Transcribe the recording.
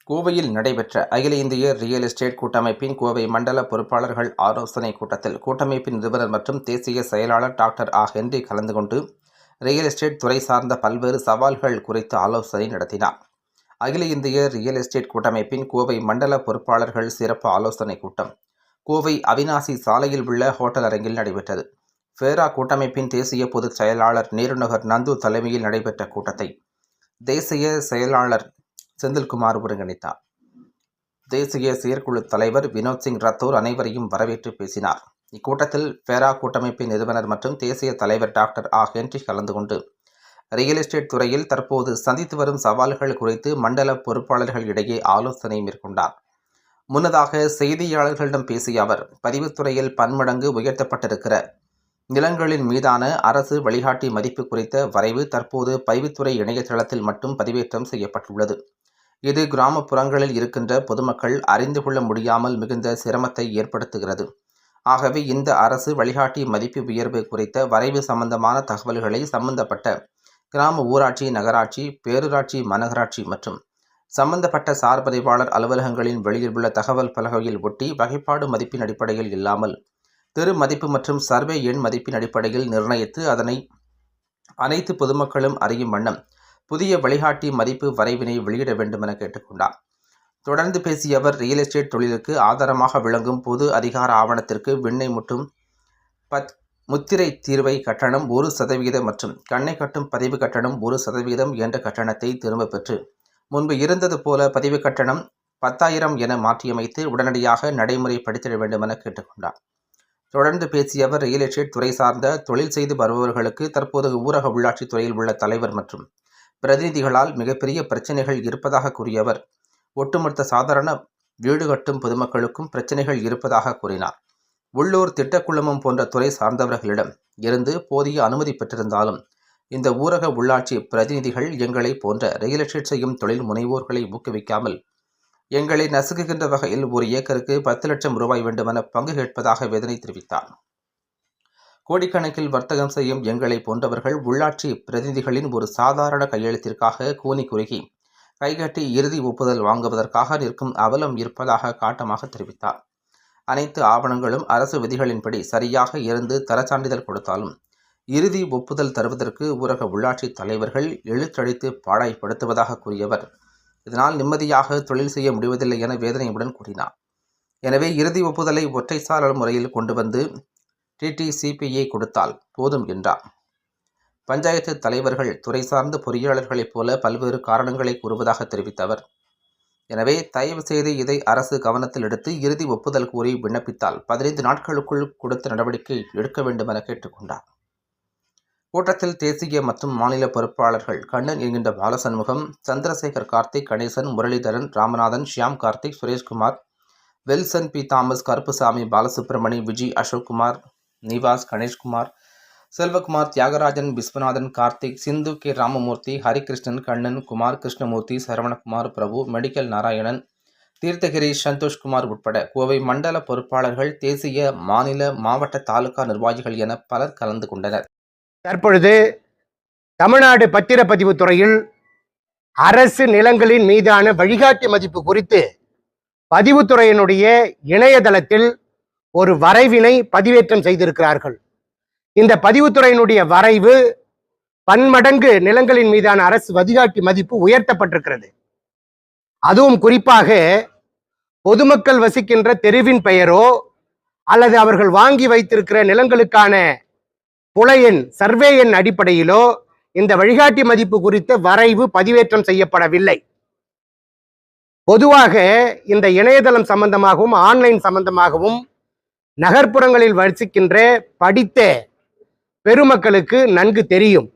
கோவையில் நடைபெற்ற அகில இந்திய ரியல் எஸ்டேட் கூட்டமைப்பின் கோவை மண்டல பொறுப்பாளர்கள் ஆலோசனைக் கூட்டத்தில் கூட்டமைப்பின் நிறுவனர் மற்றும் தேசிய செயலாளர் டாக்டர் ஹென்றி கலந்து கொண்டு ரியல் எஸ்டேட் துறை சார்ந்த பல்வேறு சவால்கள் குறித்து ஆலோசனை நடத்தினார். அகில இந்திய ரியல் எஸ்டேட் கூட்டமைப்பின் கோவை மண்டல பொறுப்பாளர்கள் சிறப்பு ஆலோசனைக் கூட்டம் கோவை அவிநாசி சாலையில் உள்ள ஹோட்டல் அரங்கில் நடைபெற்றது. ஃபேரா கூட்டமைப்பின் தேசிய பொதுச் செயலாளர் நேருநகர் நந்து தலைமையில் நடைபெற்ற கூட்டத்தை தேசிய செயலாளர் செந்தில்குமார் ஒருங்கிணைத்தார். தேசிய செயற்குழு தலைவர் வினோத் சிங் ரத்தோர் அனைவரையும் வரவேற்று பேசினார். இக்கூட்டத்தில் ஃபேரா கூட்டமைப்பின் நிறுவனர் மற்றும் தேசிய தலைவர் டாக்டர் ஹென்றி கலந்து கொண்டு ரியல் எஸ்டேட் துறையில் தற்போது சந்தித்து வரும் சவால்கள் குறித்து மண்டல பொறுப்பாளர்கள் இடையே ஆலோசனை மேற்கொண்டார். முன்னதாக செய்தியாளர்களிடம் பேசிய அவர், பதிவுத்துறையில் பன்மடங்கு உயர்த்தப்பட்டிருக்கிற நிலங்களின் மீதான அரசு வழிகாட்டி மதிப்பு குறித்த வரைவு தற்போது பதிவுத்துறை இணையதளத்தில் மட்டும் பதிவேற்றம் செய்யப்பட்டுள்ளது. இது கிராமப்புறங்களில் இருக்கின்ற பொதுமக்கள் அறிந்து கொள்ள முடியாமல் மிகுந்த சிரமத்தை ஏற்படுத்துகிறது. ஆகவே இந்த அரசு வழிகாட்டி மதிப்பு உயர்வு குறித்த வரைவு சம்பந்தமான தகவல்களை சம்பந்தப்பட்ட கிராம ஊராட்சி, நகராட்சி, பேரூராட்சி, மாநகராட்சி மற்றும் சம்பந்தப்பட்ட சார்பதிவாளர் அலுவலகங்களின் வெளியில் உள்ள தகவல் பலகையில் ஒட்டி வகைப்பாடு மதிப்பின் அடிப்படையில் இல்லாமல் தெரு மதிப்பு மற்றும் சர்வே எண் மதிப்பின் அடிப்படையில் நிர்ணயித்து அதனை அனைத்து பொதுமக்களும் அறியும் வண்ணம் புதிய வழிகாட்டி மதிப்பு வரைவினை வெளியிட வேண்டும் என கேட்டுக்கொண்டார். தொடர்ந்து பேசிய அவர், ரியல் எஸ்டேட் தொழிலுக்கு ஆதாரமாக விளங்கும் பொது அதிகார ஆவணத்திற்கு விண்ணை முட்டும் முத்திரை தீர்வை கட்டணம் 1% மற்றும் கண்ணை கட்டும் பதிவு கட்டணம் 1% என்ற கட்டணத்தை திரும்ப பெற்று முன்பு இருந்தது போல பதிவு கட்டணம் 10,000 என மாற்றியமைத்து உடனடியாக நடைமுறைப்படுத்திட வேண்டும் என கேட்டுக்கொண்டார். தொடர்ந்து பேசிய அவர், ரியல் எஸ்டேட் துறை சார்ந்த தொழில் செய்து வருபவர்களுக்கு தற்போது ஊரக உள்ளாட்சித் துறையில் உள்ள தலைவர் மற்றும் பிரதிநிதிகளால் மிகப்பெரிய பிரச்சனைகள் இருப்பதாக கூறிய அவர், ஒட்டுமொத்த சாதாரண வீடு கட்டும் பொதுமக்களுக்கும் பிரச்சனைகள் இருப்பதாக கூறினார். உள்ளூர் திட்டக்குழுமம் போன்ற துறை சார்ந்தவர்களிடம் இருந்து போதிய அனுமதி பெற்றிருந்தாலும் இந்த ஊரக உள்ளாட்சி பிரதிநிதிகள் எங்களை போன்ற ரியல் எஸ்டேட் செய்யும் தொழில் முனைவோர்களை ஊக்குவிக்காமல் எங்களை நசுக்குகின்ற வகையில் ஒரு ஏக்கருக்கு 10 லட்சம் ரூபாய் வேண்டுமென பங்கு கேட்பதாக வேதனை தெரிவித்தார். கோடிக்கணக்கில் வர்த்தகம் செய்யும் எங்களை போன்றவர்கள் உள்ளாட்சி பிரதிநிதிகளின் ஒரு சாதாரண கையெழுத்திற்காக கூனி குறுகி கைகட்டி இறுதி ஒப்புதல் வாங்குவதற்காக நிற்கும் அவலம் இருப்பதாக காட்டமாக தெரிவித்தார். அனைத்து ஆவணங்களும் அரசு விதிகளின்படி சரியாக இருந்து தரச்சான்றிதழ் கொடுத்தாலும் இறுதி ஒப்புதல் தருவதற்கு ஊரக உள்ளாட்சி தலைவர்கள் இழுத்தடித்து பாடாய்படுத்துவதாக கூறியவர், இதனால் நிம்மதியாக தொழில் செய்ய முடிவதில்லை என வேதனையுடன் கூறினார். எனவே இறுதி ஒப்புதலை ஒற்றைச்சாளர் முறையில் கொண்டு வந்து TTCPA கொடுத்தால் போதும் என்றார். பஞ்சாயத்து தலைவர்கள் துறை சார்ந்த பொறியாளர்களைப் போல பல்வேறு காரணங்களை கூறுவதாக தெரிவித்த அவர், எனவே தயவு செய்து இதை அரசு கவனத்தில் எடுத்து இறுதி ஒப்புதல் கூறி விண்ணப்பித்தால் 15 நாட்களுக்குள் கொடுத்த நடவடிக்கை எடுக்க வேண்டும் என கேட்டுக்கொண்டார். கூட்டத்தில் தேசிய மற்றும் மாநில பொறுப்பாளர்கள் கண்ணன் என்கின்ற பாலசண்முகம், சந்திரசேகர் கார்த்திக், கணேசன், முரளிதரன், ராமநாதன், ஷியாம் கார்த்திக், சுரேஷ்குமார், வெல்சன் பி தாமஸ், கருப்புசாமி, பாலசுப்ரமணி, விஜி, அசோக்குமார், நிவாஸ், கணேஷ்குமார், செல்வகுமார், தியாகராஜன், விஸ்வநாதன், கார்த்திக், சிந்து, கே ராமமூர்த்தி, ஹரிகிருஷ்ணன், கண்ணன், குமார், கிருஷ்ணமூர்த்தி, சரவணகுமார், பிரபு, மெடிக்கல் நாராயணன், தீர்த்தகிரி, சந்தோஷ்குமார் உட்பட கோவை மண்டல பொறுப்பாளர்கள், தேசிய, மாநில, மாவட்ட, தாலுகா நிர்வாகிகள் என பலர் கலந்து கொண்டனர். தற்பொழுது தமிழ்நாடு பத்திரப்பதிவு துறையில் அரசு நிலங்களின் மீதான வழிகாட்டி மதிப்பு குறித்து பதிவுத்துறையினுடைய இணையதளத்தில் ஒரு வரைவினை பதிவேற்றம் செய்திருக்கிறார்கள். இந்த பதிவுத்துறையினுடைய வரைவு பன்மடங்கு நிலங்களின் மீதான அரசு வழிகாட்டி மதிப்பு உயர்த்தப்பட்டிருக்கிறது. அதுவும் குறிப்பாக பொதுமக்கள் வசிக்கின்ற தெருவின் பெயரோ அல்லது அவர்கள் வாங்கி வைத்திருக்கிற நிலங்களுக்கான புலையன் சர்வே எண் அடிப்படையிலோ இந்த வழிகாட்டி மதிப்பு குறித்த வரைவு பதிவேற்றம் செய்யப்படவில்லை. பொதுவாக இந்த இணையதளம் சம்பந்தமாகவும் ஆன்லைன் சம்பந்தமாகவும் நகர்ப்புறங்களில் வசிக்கின்ற படித்த பெருமக்களுக்கு நன்கு தெரியும்.